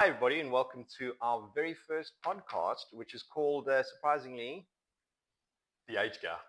Hi, everybody, and welcome to our very first podcast, which is called, surprisingly, The Age Gap.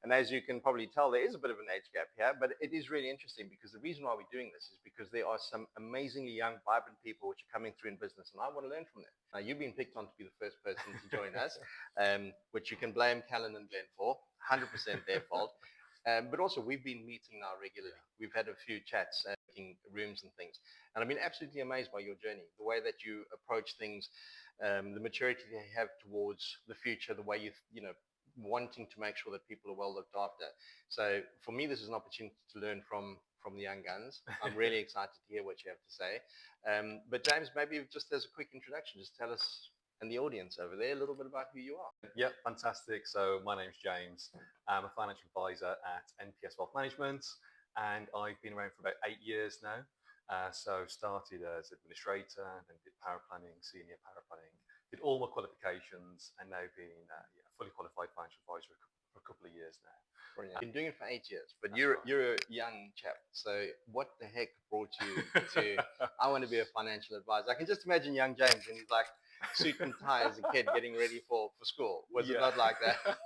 And as you can probably tell, there is a bit of an age gap here, but it is really interesting because the reason why we're doing this is because there are some amazingly young, vibrant people which are coming through in business, and I want to learn from them. Now, you've been picked on to be the first person to join us, which you can blame Callan and Glenn for, 100% their fault. But also, we've been meeting now regularly. We've had a few chats, in rooms and things. And I've been absolutely amazed by your journey, the way that you approach things, the maturity that you have towards the future, the way you know, wanting to make sure that people are well looked after. So for me, this is an opportunity to learn from the young guns. I'm really excited to hear what you have to say. But James, maybe just as a quick introduction, just tell us and the audience over there a little bit about who you are. Yep, fantastic. So my name's James. I'm a financial advisor at NPS Wealth Management, and I've been around for about 8 years now. So started as administrator, then did power planning, senior power planning, did all my qualifications, and now being a fully qualified financial advisor for a couple of years now. Brilliant. Been doing it for 8 years, but you're a young chap. So what the heck brought you to I want to be a financial advisor? I can just imagine young James and he's like suit and tie as a kid getting ready for school. Was it not like that?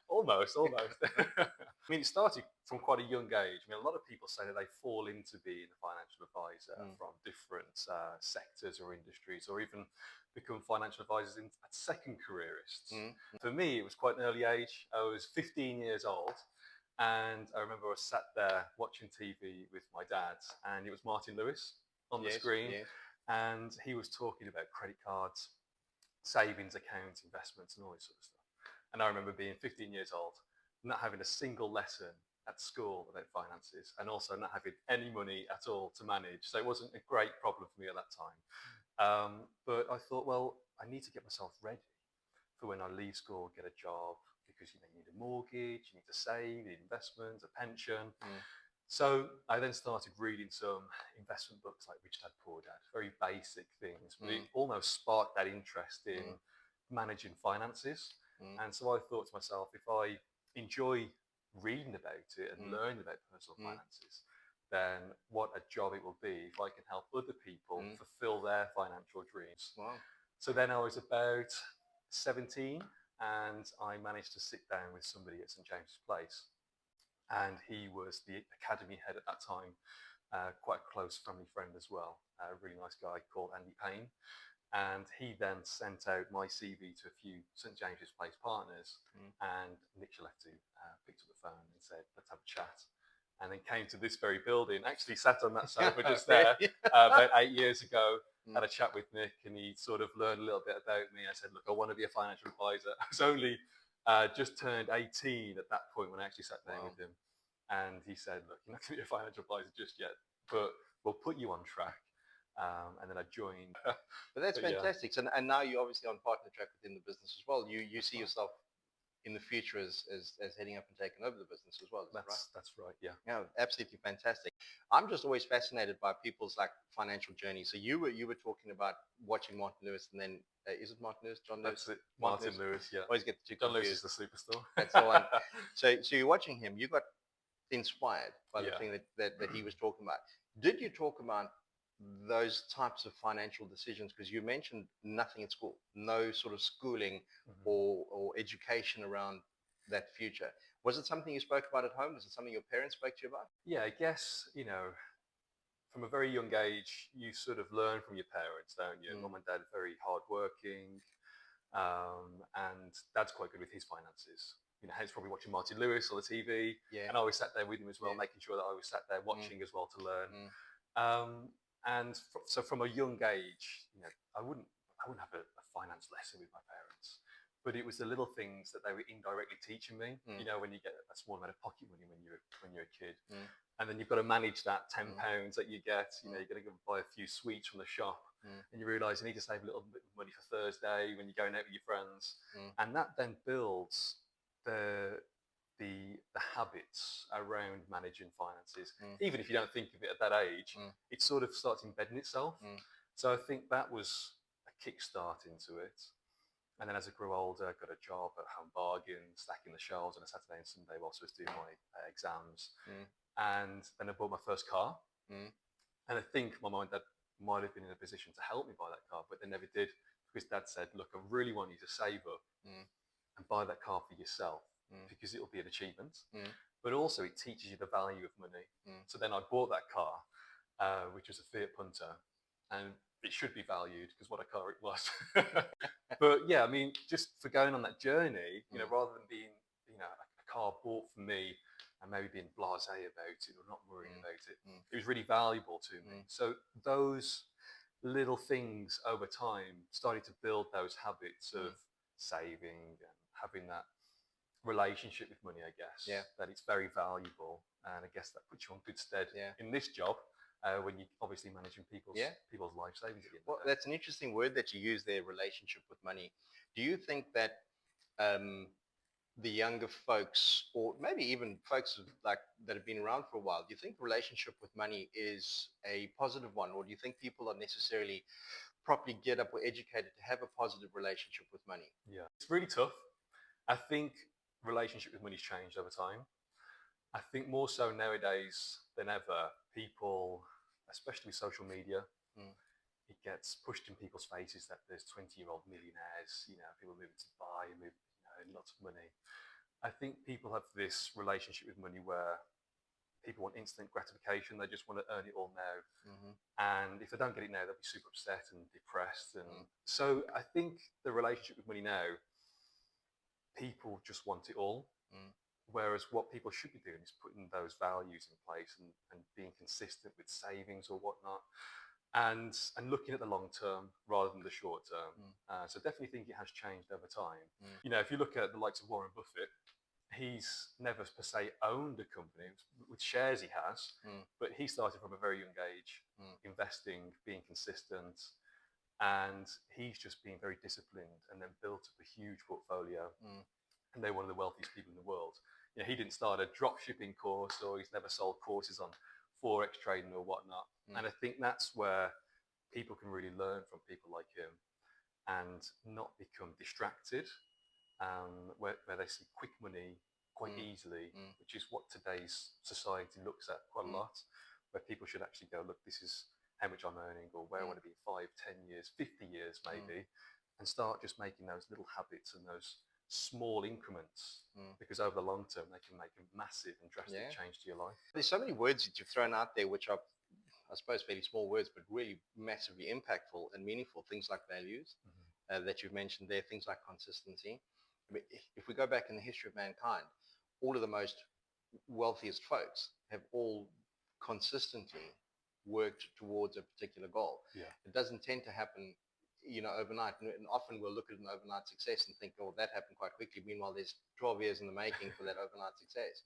Almost. I mean, it started from quite a young age. I mean, a lot of people say that they fall into being a financial advisor from different sectors or industries, or even become financial advisors at second careerists. For me, it was quite an early age. I was 15 years old, and I remember I was sat there watching TV with my dad, and it was Martin Lewis on the screen, and he was talking about credit cards, savings accounts, investments, and all this sort of stuff. And I remember being 15 years old, not having a single lesson at school about finances, and also not having any money at all to manage. So it wasn't a great problem for me at that time. But I thought, well, I need to get myself ready for when I leave school, get a job, because you need a mortgage, you need to save, you need investments, a pension. So I then started reading some investment books like Rich Dad Poor Dad, very basic things, but it almost sparked that interest in managing finances. And so I thought to myself, if I enjoy reading about it and learning about personal finances, then what a job it will be if I can help other people fulfill their financial dreams. Wow. So then I was about 17, and I managed to sit down with somebody at St James's Place, and he was the academy head at that time, quite a close family friend as well, a really nice guy called Andy Payne. And he then sent out my CV to a few St James's Place partners, and Nick Gillespie picked up the phone and said, let's have a chat. And then came to this very building, actually sat on that sofa just there about 8 years ago, had a chat with Nick, and he sort of learned a little bit about me. I said, look, I want to be a financial advisor. I was only just turned 18 at that point when I actually sat down with him. And he said, look, you're not going to be a financial advisor just yet, but we'll put you on track. And then I joined. But that's fantastic. So, and now you're obviously on partner track within the business as well. You see yourself in the future as heading up and taking over the business as well. Right? That's right. Yeah. Yeah, absolutely fantastic. I'm just always fascinated by people's like financial journey. So you were talking about watching Martin Lewis, and then is it Martin Lewis? John Lewis? That's it. Martin Lewis. Yeah. Always get the two John confused. Lewis is the superstar. That's the one. So you're watching him. You got inspired by the thing that he was talking about. Did you talk about those types of financial decisions? Because you mentioned nothing at school, no sort of schooling or education around that future. Was it something you spoke about at home? Was it something your parents spoke to you about? Yeah, I guess, from a very young age, you sort of learn from your parents, don't you? Mum and dad are very hardworking, and dad's quite good with his finances. Hence probably watching Martin Lewis on the TV, and I always sat there with him as well, making sure that I was sat there watching as well to learn. So from a young age, I wouldn't have a finance lesson with my parents, but it was the little things that they were indirectly teaching me. When you get a small amount of pocket money when you're a kid, and then you've got to manage that £10 that you get. You're going to go buy a few sweets from the shop, and you realise you need to save a little bit of money for Thursday when you're going out with your friends, and that then builds the habits around managing finances. Even if you don't think of it at that age, it sort of starts embedding itself. So I think that was a kickstart into it. And then as I grew older, I got a job at Home Bargain, stacking the shelves on a Saturday and Sunday whilst I was doing my exams. And then I bought my first car. Mm. And I think my mum and dad might have been in a position to help me buy that car, but they never did, because dad said, look, I really want you to save up and buy that car for yourself, because it'll be an achievement. But also it teaches you the value of money. So then I bought that car, which was a Fiat Punto, and it should be valued because what a car it was. But yeah, I mean, just for going on that journey, you know, rather than being, you know, a car bought for me and maybe being blasé about it or not worrying about it, it was really valuable to me. So those little things over time started to build those habits of saving and having that relationship with money, I guess. Yeah. That it's very valuable, and I guess that puts you on good stead in this job when you're obviously managing people's life savings at the end Well, of the day. that's an interesting word that you use there, relationship with money. Do you think that the younger folks, or maybe even folks like that have been around for a while, do you think the relationship with money is a positive one, or do you think people are necessarily properly geared up or educated to have a positive relationship with money? Yeah, it's really tough. I think relationship with money's changed over time. I think more so nowadays than ever, people, especially with social media, it gets pushed in people's faces that there's 20-year-old millionaires, you know, people moving to Dubai and move, you know, lots of money. I think people have this relationship with money where people want instant gratification. They just want to earn it all now. And if they don't get it now, they'll be super upset and depressed. And so I think the relationship with money now, people just want it all. Whereas what people should be doing is putting those values in place and being consistent with savings or whatnot, and looking at the long term rather than the short term. So definitely think it has changed over time. You know, if you look at the likes of Warren Buffett, he's never per se owned a company with shares he has, but he started from a very young age investing, being consistent, and he's just been very disciplined and then built up a huge portfolio. And they're one of the wealthiest people in the world. You know, he didn't start a drop shipping course, or he's never sold courses on Forex trading or whatnot. And I think that's where people can really learn from people like him and not become distracted, where they see quick money quite easily, which is what today's society looks at quite a lot, where people should actually go, look, this is how much I'm earning, or where I want to be in 5, 10 years, 50 years maybe, and start just making those little habits and those small increments, because over the long term they can make a massive and drastic change to your life. There's so many words that you've thrown out there which are, I suppose, fairly small words, but really massively impactful and meaningful. Things like values that you've mentioned there, things like consistency. I mean, if we go back in the history of mankind, all of the most wealthiest folks have all consistently worked towards a particular goal. It doesn't tend to happen, you know, overnight. And often we'll look at an overnight success and think, oh, that happened quite quickly. Meanwhile, there's 12 years in the making for that overnight success.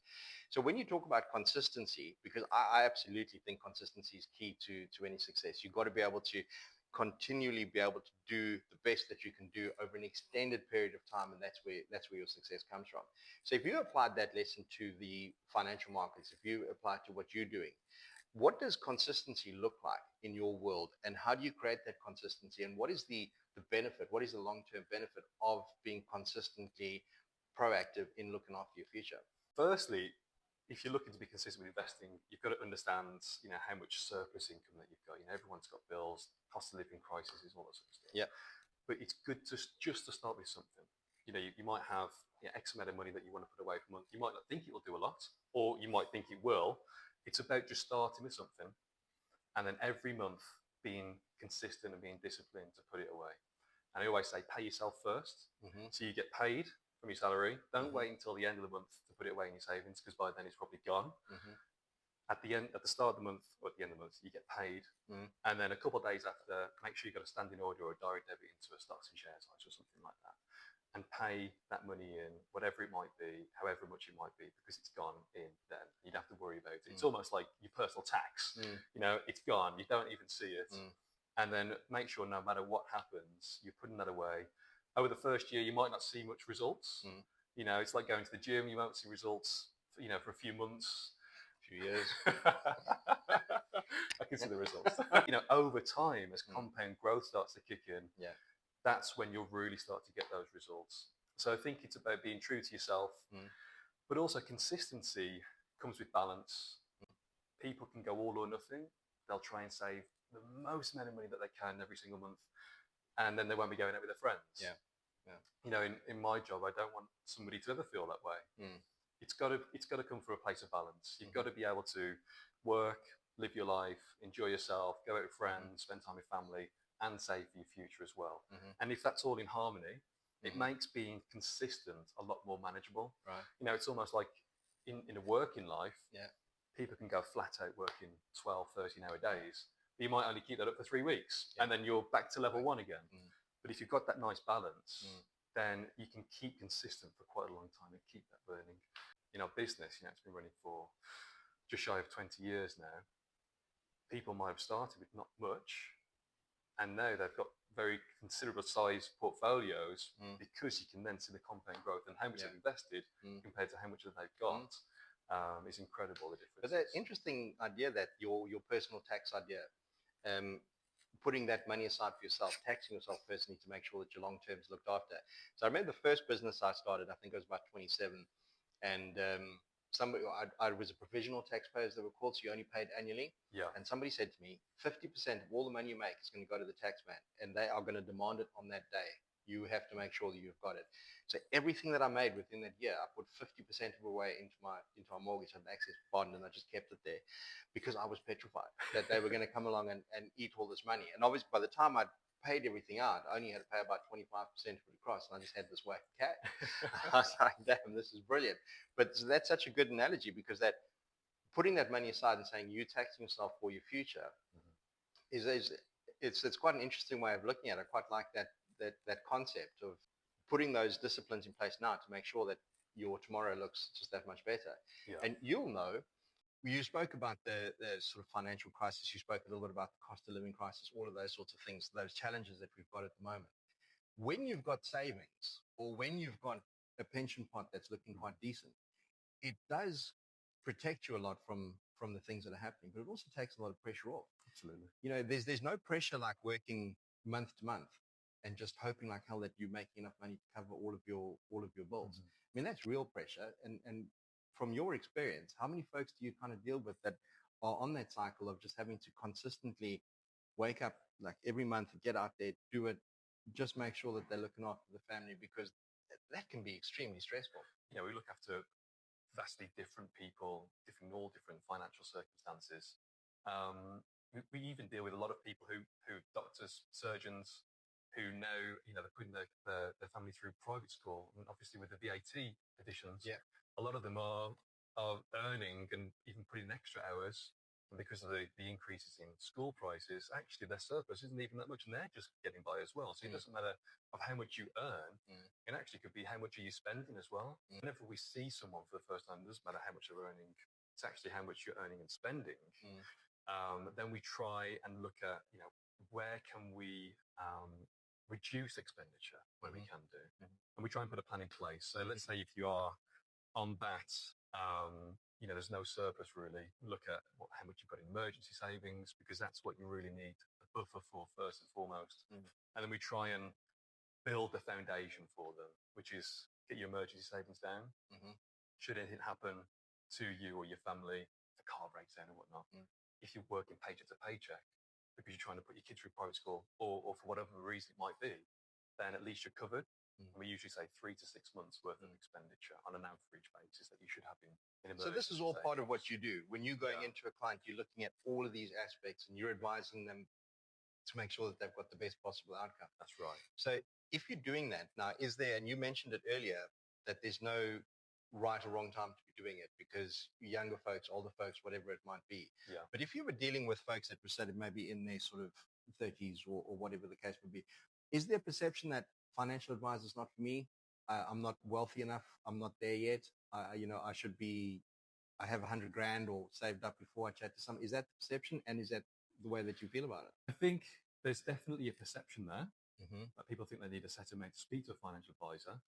So when you talk about consistency, because I absolutely think consistency is key to any success. You've got to be able to continually be able to do the best that you can do over an extended period of time, and that's where your success comes from. So if you applied that lesson to the financial markets, if you apply it to what you're doing, what does consistency look like in your world, and how do you create that consistency, and what is the benefit, what is the long-term benefit of being consistently proactive in looking after your future? Firstly, if you're looking to be consistent with investing, you've got to understand, you know, how much surplus income that you've got. You know, everyone's got bills, cost of living crises, all that sort of stuff. Yeah. But it's good to just to start with something. You know, you might have, you know, X amount of money that you want to put away per month. You might not think it will do a lot, or you might think it will. It's about just starting with something, and then every month being consistent and being disciplined to put it away. And I always say, pay yourself first. So you get paid from your salary. Don't wait until the end of the month to put it away in your savings, because by then it's probably gone. At the start of the month, or at the end of the month, you get paid. And then a couple of days after, make sure you've got a standing order or a direct debit into a stocks and shares or something like that, and pay that money in, whatever it might be, however much it might be, because it's gone in then. You don't have to worry about it. It's almost like your personal tax. You know, it's gone. You don't even see it. And then make sure no matter what happens, you're putting that away. Over the first year, you might not see much results. You know, it's like going to the gym. You won't see results, you know, for a few months, few years. I can see the results. You know, over time, as compound growth starts to kick in, that's when you'll really start to get those results. So I think it's about being true to yourself, but also consistency comes with balance. people can go all or nothing. They'll try and save the most amount of money that they can every single month, and then they won't be going out with their friends. Yeah. Yeah. You know, in my job, I don't want somebody to ever feel that way. It's got to come from a place of balance. You've got to be able to work, live your life, enjoy yourself, go out with friends, spend time with family, and save for your future as well. And if that's all in harmony, it makes being consistent a lot more manageable. Right. You know, it's almost like in a working life, Yeah. people can go flat out working 12, 13-hour days. But you might only keep that up for 3 weeks, and then you're back to level one again. But if you've got that nice balance, then you can keep consistent for quite a long time and keep that burning. In our business, you know, it's been running for just shy of 20 years now. People might have started with not much, and now they've got very considerable size portfolios because you can then see the compound growth and how much they've invested compared to how much that they've got. It's incredible, the difference. But that interesting idea that your personal tax idea, putting that money aside for yourself, taxing yourself personally to make sure that your long term is looked after. So I remember the first business I started, I think I was about 27, and I was a provisional taxpayer, as they were called, so you only paid annually. Yeah. And somebody said to me, 50% of all the money you make is going to go to the tax man, and they are going to demand it on that day. You have to make sure that you've got it. So everything that I made within that year, I put 50% of it away into my mortgage and access bond, and I just kept it there because I was petrified that they were going to come along and eat all this money. And obviously, by the time I'd paid everything out, I only had to pay about 25% for the cross, and I just had this whack cash. I was like, damn, this is brilliant. But that's such a good analogy, because that putting that money aside and saying you're taxing yourself for your future it's quite an interesting way of looking at it. I quite like that concept of putting those disciplines in place now to make sure that your tomorrow looks just that much better. Yeah. And you'll know, you spoke about the sort of financial crisis, you spoke a little bit about the cost of living crisis, all of those sorts of things, those challenges that we've got at the moment. When you've got savings, or when you've got a pension pot that's looking quite decent, it does protect you a lot from the things that are happening, but it also takes a lot of pressure off. Absolutely. You know, there's no pressure like working month to month and just hoping like hell that you're making enough money to cover all of your bills. I mean, that's real pressure. And from your experience, how many folks do you kind of deal with that are on that cycle of just having to consistently wake up like every month, get out there, do it, just make sure that they're looking after the family, because that can be extremely stressful. Yeah, we look after vastly different people, all different financial circumstances. We even deal with a lot of people who doctors, surgeons, who know, you know, they're putting their family through private school, and obviously with the VAT additions, a lot of them are earning and even putting in extra hours. And because of the increases in school prices, actually their surplus isn't even that much, and they're just getting by as well. So it doesn't matter of how much you earn, it actually could be how much are you spending as well. Whenever we see someone for the first time, it doesn't matter how much they're earning, it's actually how much you're earning and spending. Then we try and look at, you know, where can we reduce expenditure where we can do, and we try and put a plan in place. So let's say if you are on that, you know, there's no surplus really, look at how much you've got in emergency savings, because that's what you really need a buffer for first and foremost. And then we try and build the foundation for them, which is get your emergency savings down. Should anything happen to you or your family, if a car breaks down or whatnot, if you're working paycheck to paycheck because you're trying to put your kids through private school, or for whatever reason it might be, then at least you're covered. And we usually say 3 to 6 months worth of expenditure on an average basis that you should have in emergency. So this is all part of what you do. When you're going into a client, you're looking at all of these aspects and you're advising them to make sure that they've got the best possible outcome. That's right. So if you're doing that now, is there, and you mentioned it earlier, that there's no right or wrong time to be doing it, because younger folks, older folks, whatever it might be. But if you were dealing with folks that were sort of maybe in their sort of 30s or whatever the case would be, is there a perception that financial advisor is not for me? I'm not wealthy enough. I'm not there yet. You know, I have 100 grand or saved up before I chat to some. Is that the perception? And is that the way that you feel about it? I think there's definitely a perception there that people think they need a set amount to speak to a financial advisor.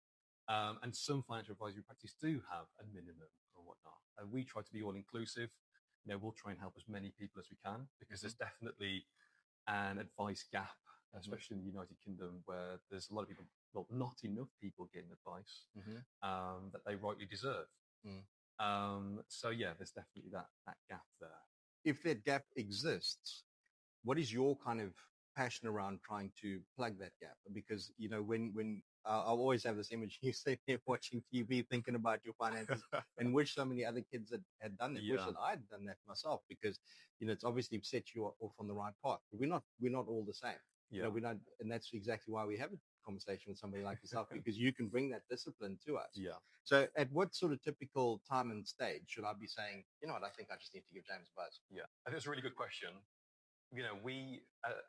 And some financial advisory practice do have a minimum or whatnot. And we try to be all inclusive. You know, we'll try and help as many people as we can, because there's definitely an advice gap, especially in the United Kingdom, where there's a lot of people, well, not enough people getting advice that they rightly deserve. So yeah, there's definitely that gap there. if that gap exists, what is your kind of passion around trying to plug that gap? Because, when I always have this image, you sit there watching TV, thinking about your finances and wish so many other kids had done it. Wish that I'd done that myself, because, it's obviously set you off on the right path. But we're not all the same. Yeah. We're not, and that's exactly why we have a conversation with somebody like yourself, because you can bring that discipline to us. Yeah. So at what sort of typical time and stage should I be saying, you know what, I think I just need to give James a buzz? Yeah. I think it's a really good question. We,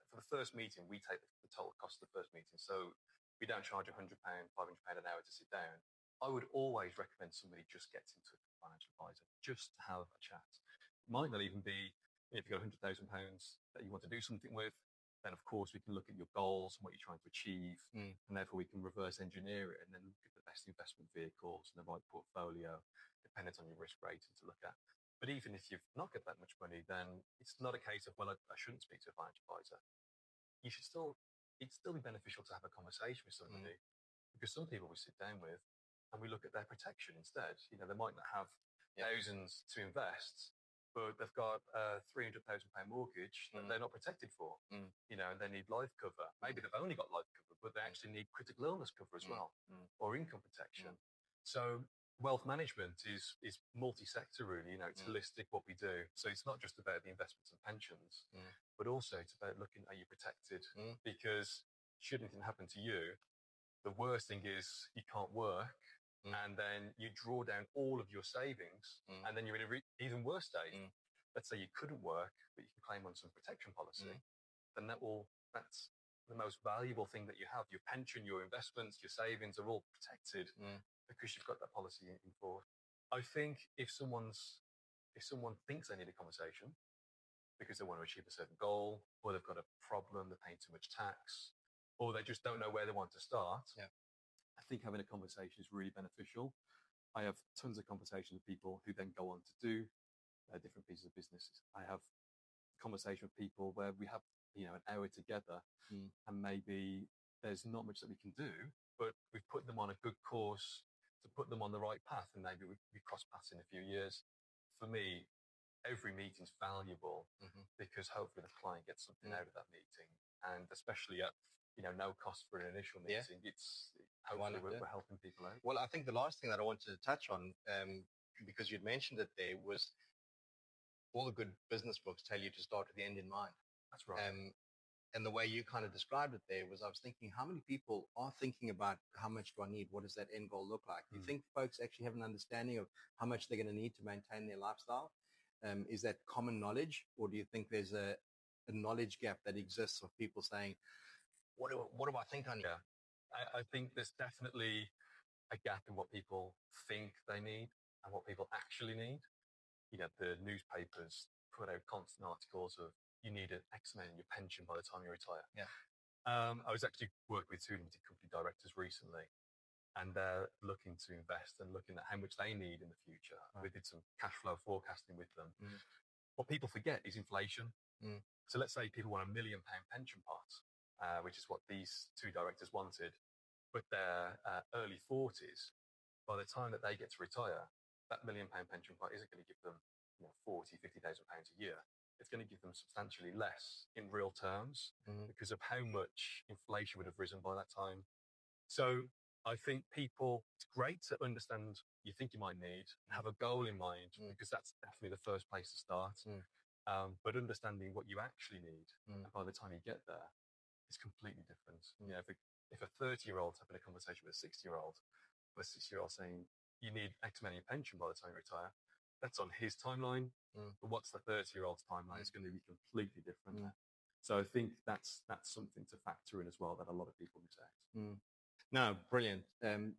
for the first meeting, we take the total cost of the first meeting. So we don't charge £100, £500 an hour to sit down. I would always recommend somebody just gets into a financial advisor, just to have a chat. It might not even be, if you've got £100,000 that you want to do something with, then of course we can look at your goals and what you're trying to achieve, and therefore we can reverse engineer it and then look at the best investment vehicles and the right portfolio, dependent on your risk rating to look at. But even if you've not got that much money, then it's not a case of, well, I shouldn't speak to a financial advisor. It'd still be beneficial to have a conversation with somebody, because some people we sit down with and we look at their protection instead. They might not have thousands to invest, but they've got a £300,000 mortgage that they're not protected for, and they need life cover. Maybe they've only got life cover, but they actually need critical illness cover as well, or income protection. So wealth management is multi-sector, really. It's holistic what we do. So it's not just about the investments and pensions, but also it's about looking at you protected, because should anything happen to you, the worst thing is you can't work, and then you draw down all of your savings, and then you're in an even worse state. Let's say you couldn't work, but you can claim on some protection policy, then that's the most valuable thing that you have. Your pension, your investments, your savings are all protected, because you've got that policy in force. I think if someone thinks they need a conversation because they want to achieve a certain goal, or they've got a problem, they're paying too much tax, or they just don't know where they want to start, I think having a conversation is really beneficial. I have tons of conversations with people who then go on to do different pieces of businesses. I have conversation with people where we have an hour together, and maybe there's not much that we can do, but we've put them on a good course to put them on the right path, and maybe we cross paths in a few years. For me, every meeting's valuable, because hopefully the client gets something out of that meeting, and especially at no cost for an initial meeting, it's hopefully we're helping people out. Well, I think the last thing that I wanted to touch on, because you'd mentioned it there, was all the good business books tell you to start with the end in mind. That's right. And the way you kind of described it there was, I was thinking, how many people are thinking about how much do I need? What does that end goal look like? Do you think folks actually have an understanding of how much they're going to need to maintain their lifestyle? Is that common knowledge, or do you think there's a knowledge gap that exists of people saying, what do I think I need? I think there's definitely a gap in what people think they need and what people actually need. The newspapers put out constant articles of, you need an X amount in your pension by the time you retire. I was actually working with two limited company directors recently, and they're looking to invest and looking at how much they need in the future. We did some cash flow forecasting with them. What people forget is inflation. So let's say people want £1 million pension pot, which is what these two directors wanted, but they're early 40s. By the time that they get to retire, that £1 million pension pot isn't going to give them £40,000, £50,000 a year. It's going to give them substantially less in real terms, because of how much inflation would have risen by that time. So I think it's great to understand you think you might need, and have a goal in mind, because that's definitely the first place to start. But understanding what you actually need, and by the time you get there, it's completely different. If a 30-year-old's having a conversation with a 60-year-old, with a 60-year-old saying, you need X amount of pension by the time you retire, that's on his timeline. But what's the 30-year-old's timeline? It's going to be completely different. So I think that's something to factor in as well, that a lot of people miss out. No, brilliant.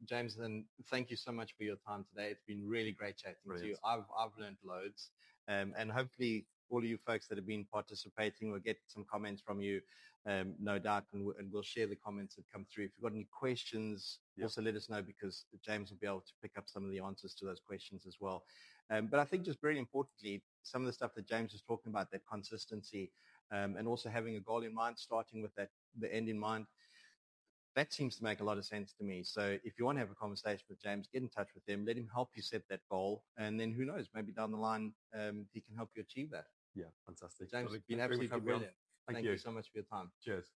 James, and thank you so much for your time today. It's been really great chatting to you. I've learned loads, and hopefully all of you folks that have been participating will get some comments from you, no doubt, and we'll share the comments that come through. If you've got any questions, also let us know, because James will be able to pick up some of the answers to those questions as well. But I think just very importantly, some of the stuff that James was talking about, that consistency, and also having a goal in mind, starting with the end in mind, that seems to make a lot of sense to me. So if you want to have a conversation with James, get in touch with him, let him help you set that goal. And then who knows, maybe down the line, he can help you achieve that. Yeah, fantastic. James, Lovely. it's been Thank you very much absolutely for having me on. brilliant. Thank Thank you. you so much for your time. Cheers.